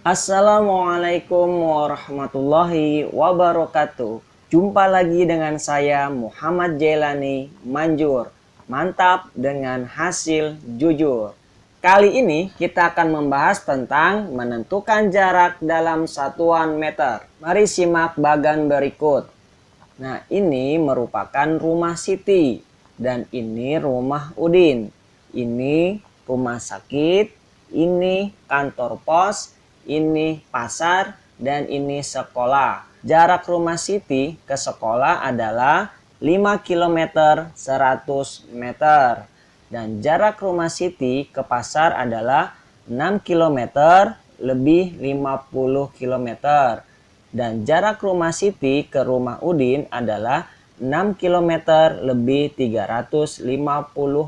Assalamualaikum warahmatullahi wabarakatuh. Jumpa lagi dengan saya Muhammad Jailani Manjur. Mantap dengan hasil jujur. Kali ini kita akan membahas tentang menentukan jarak dalam satuan meter. Mari simak bagan berikut. Nah, ini merupakan rumah Siti dan ini rumah Udin. Ini rumah sakit, ini kantor pos, ini pasar, dan ini sekolah. Jarak rumah Siti ke sekolah adalah 5 km 100 meter. Dan jarak rumah Siti ke pasar adalah 6 km lebih 50 km. Dan jarak rumah Siti ke rumah Udin adalah 6 km lebih 350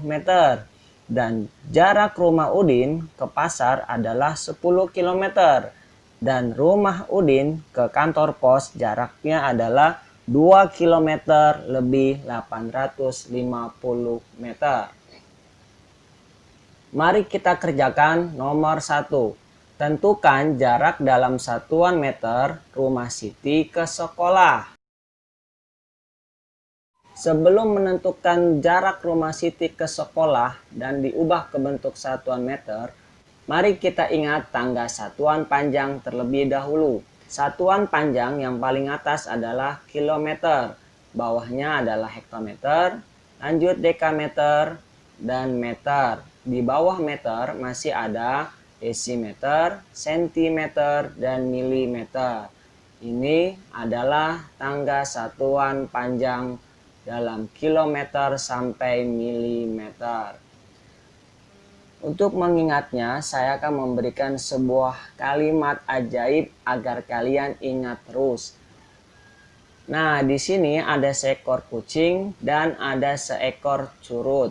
meter. Dan jarak rumah Udin ke pasar adalah 10 km. Dan rumah Udin ke kantor pos jaraknya adalah 2 km lebih 850 meter. Mari kita kerjakan nomor 1. Tentukan jarak dalam satuan meter rumah Siti ke sekolah. Sebelum menentukan jarak rumah Siti ke sekolah dan diubah ke bentuk satuan meter, mari kita ingat tangga satuan panjang terlebih dahulu. Satuan panjang yang paling atas adalah kilometer, bawahnya adalah hektometer, lanjut dekameter, dan meter. Di bawah meter masih ada desimeter, sentimeter, dan milimeter. Ini adalah tangga satuan panjang dalam kilometer sampai milimeter. Untuk mengingatnya, saya akan memberikan sebuah kalimat ajaib agar kalian ingat terus. Nah, di sini ada seekor kucing dan ada seekor curut.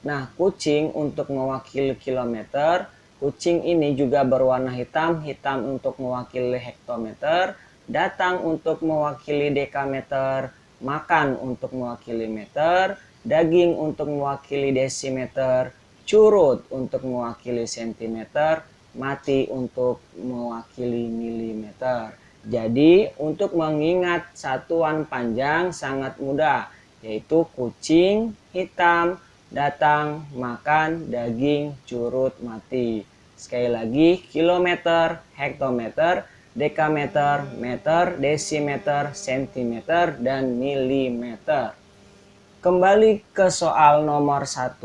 Nah, kucing untuk mewakili kilometer, kucing ini juga berwarna hitam, hitam untuk mewakili hektometer, datang untuk mewakili dekameter, makan untuk mewakili meter, daging untuk mewakili desimeter, curut untuk mewakili sentimeter, mati untuk mewakili milimeter. Jadi, untuk mengingat satuan panjang sangat mudah, yaitu kucing, hitam, datang, makan, daging, curut, mati. Sekali lagi, kilometer, hektometer, dekameter, meter, desimeter, sentimeter, dan milimeter. Kembali ke soal nomor 1.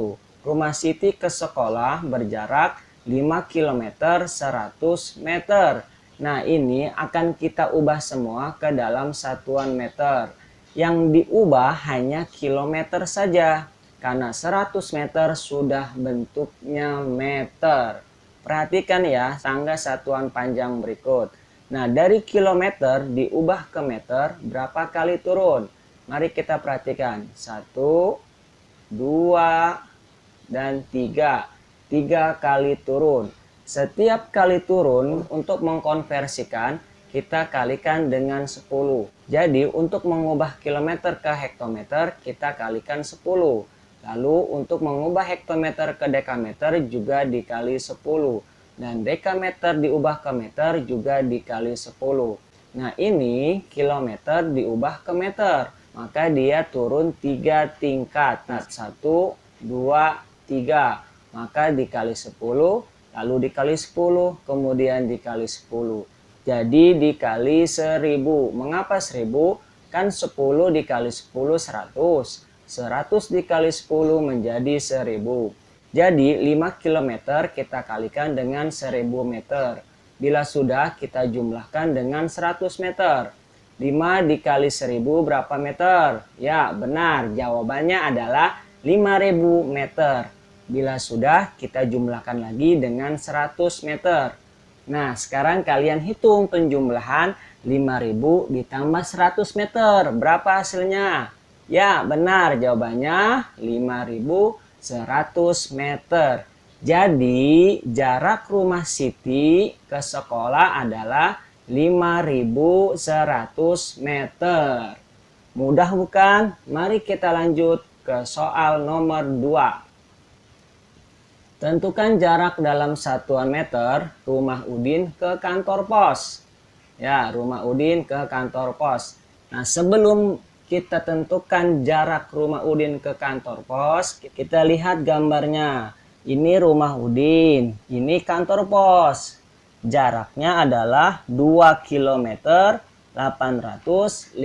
Rumah Siti ke sekolah berjarak 5 km 100 meter. Nah, ini akan kita ubah semua ke dalam satuan meter. Yang diubah hanya kilometer saja. Karena 100 meter sudah bentuknya meter. Perhatikan ya tangga satuan panjang berikut. Nah, dari kilometer diubah ke meter berapa kali turun? Mari kita perhatikan. 1, 2, dan 3. 3 kali turun. Setiap kali turun untuk mengkonversikan kita kalikan dengan 10. Jadi untuk mengubah kilometer ke hektometer kita kalikan 10. Lalu untuk mengubah hektometer ke dekameter juga dikali 10. Dan dekameter diubah ke meter juga dikali 10. Nah, ini kilometer diubah ke meter. Maka dia turun 3 tingkat. Nah, 1, 2, 3. Maka dikali 10, lalu dikali 10, kemudian dikali 10. Jadi dikali 1000. Mengapa 1000? Kan 10 dikali 10 100. 100 dikali 10 menjadi 1000. Jadi 5 km kita kalikan dengan 1000 meter. Bila sudah kita jumlahkan dengan 100 meter. 5 dikali 1000 berapa meter? Ya benar, jawabannya adalah 5000 meter. Bila sudah kita jumlahkan lagi dengan 100 meter. Nah, sekarang kalian hitung penjumlahan 5000 ditambah 100 meter. Berapa hasilnya? Ya, benar. Jawabannya 5100 meter. Jadi, jarak rumah Siti ke sekolah adalah 5100 meter. Mudah bukan? Mari kita lanjut ke soal nomor 2. Tentukan jarak dalam satuan meter rumah Udin ke kantor pos. Ya, rumah Udin ke kantor pos. Nah, sebelum kita tentukan jarak rumah Udin ke kantor pos, kita lihat gambarnya. Ini rumah Udin, ini kantor pos. Jaraknya adalah 2 km 850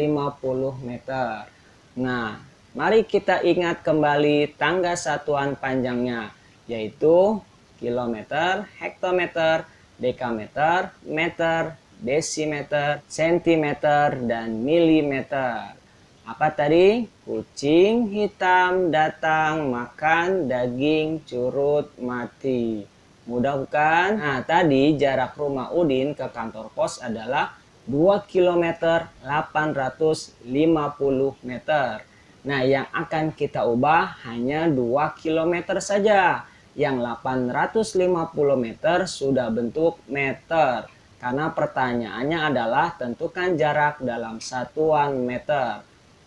meter. Nah, mari kita ingat kembali tangga satuan panjangnya, yaitu kilometer, hektometer, dekameter, meter, desimeter, sentimeter, dan milimeter. Apa tadi? Kucing hitam datang makan daging curut mati. Mudah bukan? Nah, tadi jarak rumah Udin ke kantor pos adalah 2 km 850 meter. Nah, yang akan kita ubah hanya 2 km saja. Yang 850 meter sudah bentuk meter. Karena pertanyaannya adalah tentukan jarak dalam satuan meter.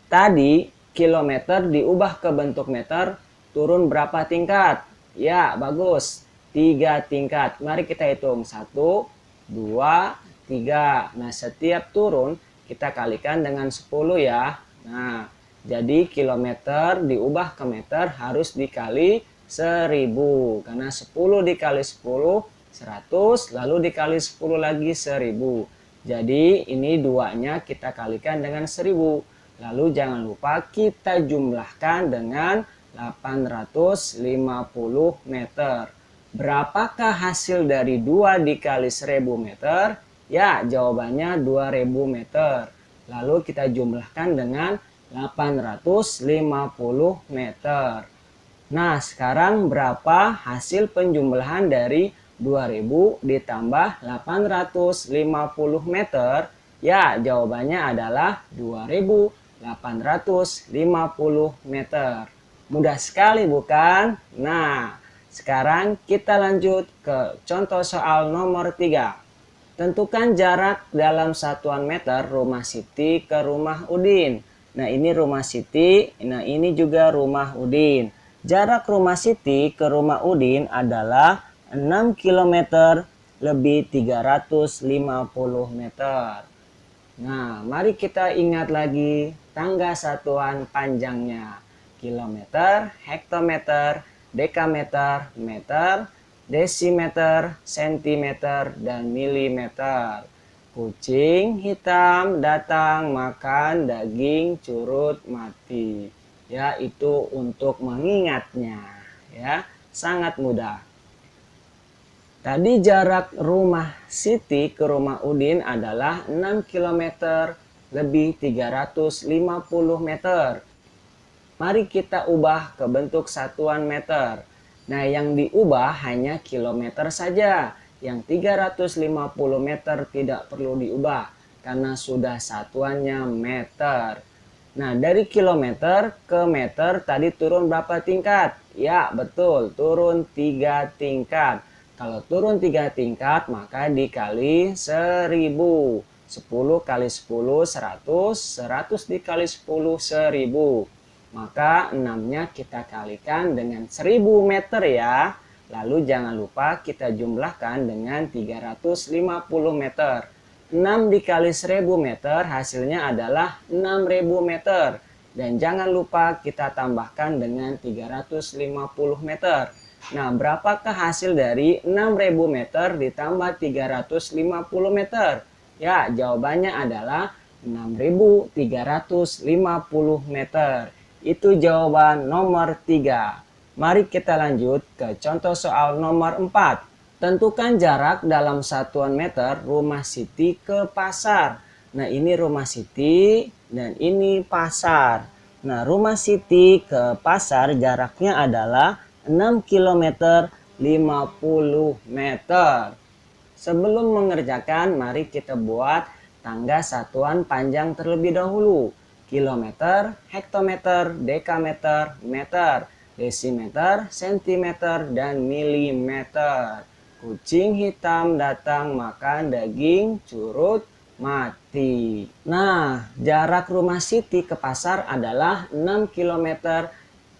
Tadi kilometer diubah ke bentuk meter, turun berapa tingkat? Ya, bagus. 3 tingkat. Mari kita hitung. 1, 2, 3. Nah, setiap turun kita kalikan dengan 10 ya. Nah, jadi kilometer diubah ke meter harus dikali 1000. Karena 10 dikali 10, 100. Lalu dikali 10 lagi 1000. Jadi ini duanya kita kalikan dengan 1000. Lalu jangan lupa kita jumlahkan dengan 850 meter. Berapakah hasil dari 2 dikali 1000 meter? Ya, jawabannya 2000 meter. Lalu kita jumlahkan dengan 850 meter. Nah, sekarang berapa hasil penjumlahan dari 2000 ditambah 850 meter? Ya, jawabannya adalah 2850 meter. Mudah sekali bukan? Nah, sekarang kita lanjut ke contoh soal nomor 3. Tentukan jarak dalam satuan meter rumah Siti ke rumah Udin. Nah, ini rumah Siti, nah ini juga rumah Udin. Jarak rumah Siti ke rumah Udin adalah 6 km lebih 350 meter. Nah, mari kita ingat lagi tangga satuan panjangnya. Kilometer, hektometer, dekameter, meter, desimeter, sentimeter, dan milimeter. Kucing hitam datang makan daging curut mati. Ya, itu untuk mengingatnya. Ya, sangat mudah. Tadi jarak rumah Siti ke rumah Udin adalah 6 km lebih 350 meter. Mari kita ubah ke bentuk satuan meter. Nah, yang diubah hanya kilometer saja. Yang 350 meter tidak perlu diubah karena sudah satuannya meter. Nah, dari kilometer ke meter tadi turun berapa tingkat? Ya, betul, turun 3 tingkat. Kalau turun 3 tingkat maka dikali 1000. 10 kali 10 100, 100 dikali 10 1000. Maka 6-nya kita kalikan dengan 1000 meter ya. Lalu jangan lupa kita jumlahkan dengan 350 meter. 6 dikali 1000 meter hasilnya adalah 6000 meter. Dan jangan lupa kita tambahkan dengan 350 meter. Nah, berapakah hasil dari 6000 meter ditambah 350 meter? Ya, jawabannya adalah 6350 meter. Itu jawaban nomor 3. Mari kita lanjut ke contoh soal nomor 4. Tentukan jarak dalam satuan meter rumah Siti ke pasar. Nah, ini rumah Siti dan ini pasar. Nah, rumah Siti ke pasar jaraknya adalah 6 km 50 meter. Sebelum mengerjakan, mari kita buat tangga satuan panjang terlebih dahulu. Kilometer, hektometer, dekameter, meter, desimeter, sentimeter, dan milimeter. Kucing hitam datang makan daging curut mati. Nah, jarak rumah Siti ke pasar adalah 6 km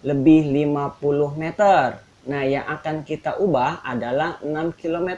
lebih 50 meter. Nah, yang akan kita ubah adalah 6 km.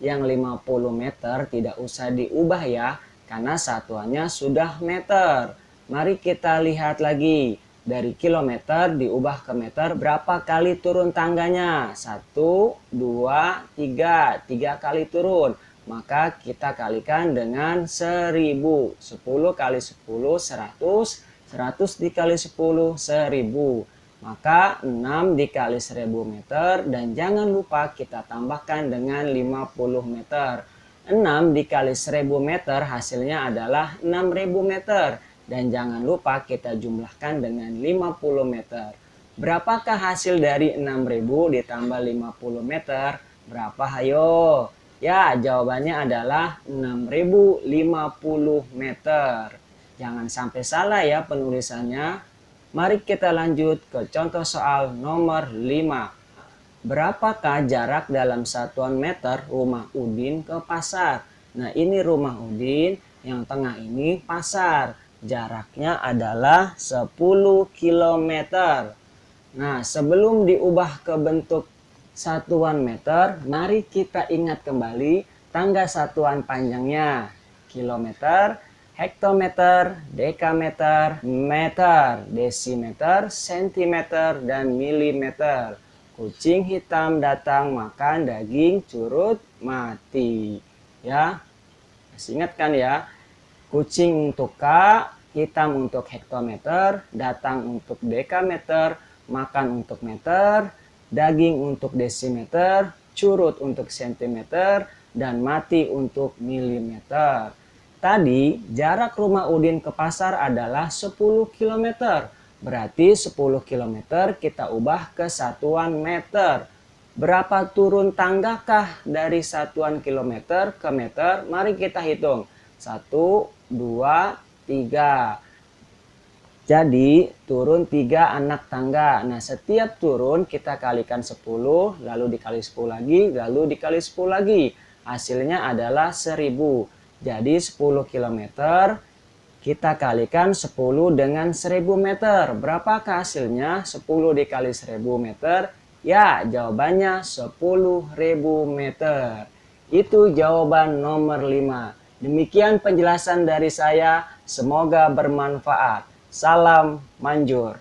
Yang 50 meter tidak usah diubah ya, karena satuannya sudah meter. Mari kita lihat lagi. Dari kilometer diubah ke meter, berapa kali turun tangganya? 1, 2, 3. 3 kali turun. Maka kita kalikan dengan 1000. 10 kali 10, 100. 100 dikali 10, 1000. Maka 6 dikali 1000 meter, dan jangan lupa kita tambahkan dengan 50 meter. 6 dikali 1000 meter hasilnya adalah 6000 meter. Dan jangan lupa kita jumlahkan dengan 50 meter. Berapakah hasil dari 6000 ditambah 50 meter? Berapa hayo? Ya, jawabannya adalah 6050 meter. Jangan sampai salah ya penulisannya. Mari kita lanjut ke contoh soal nomor 5. Berapakah jarak dalam satuan meter rumah Udin ke pasar? Nah, ini rumah Udin, yang tengah ini pasar. Jaraknya adalah 10 km. Nah, sebelum diubah ke bentuk satuan meter, mari kita ingat kembali tangga satuan panjangnya. Kilometer, hektometer, dekameter, meter, desimeter, sentimeter, dan milimeter. Kucing hitam datang makan daging curut mati. Ya, masih ingat kan ya? Kucing untuk K, hitam untuk hektometer, datang untuk dekameter, makan untuk meter, daging untuk desimeter, curut untuk sentimeter, dan mati untuk milimeter. Tadi jarak rumah Udin ke pasar adalah 10 km. Berarti 10 km kita ubah ke satuan meter. Berapa turun tanggakah dari satuan kilometer ke meter? Mari kita hitung. 1, 2, 3. Jadi turun 3 anak tangga. Nah, setiap turun kita kalikan 10, lalu dikali 10 lagi, lalu dikali 10 lagi. Hasilnya adalah 1000. Jadi 10 km kita kalikan 10 dengan 1000 meter. Berapakah hasilnya? 10 dikali 1000 meter. Ya, jawabannya 10.000 meter. Itu jawaban nomor 5. Demikian penjelasan dari saya, semoga bermanfaat. Salam manjur.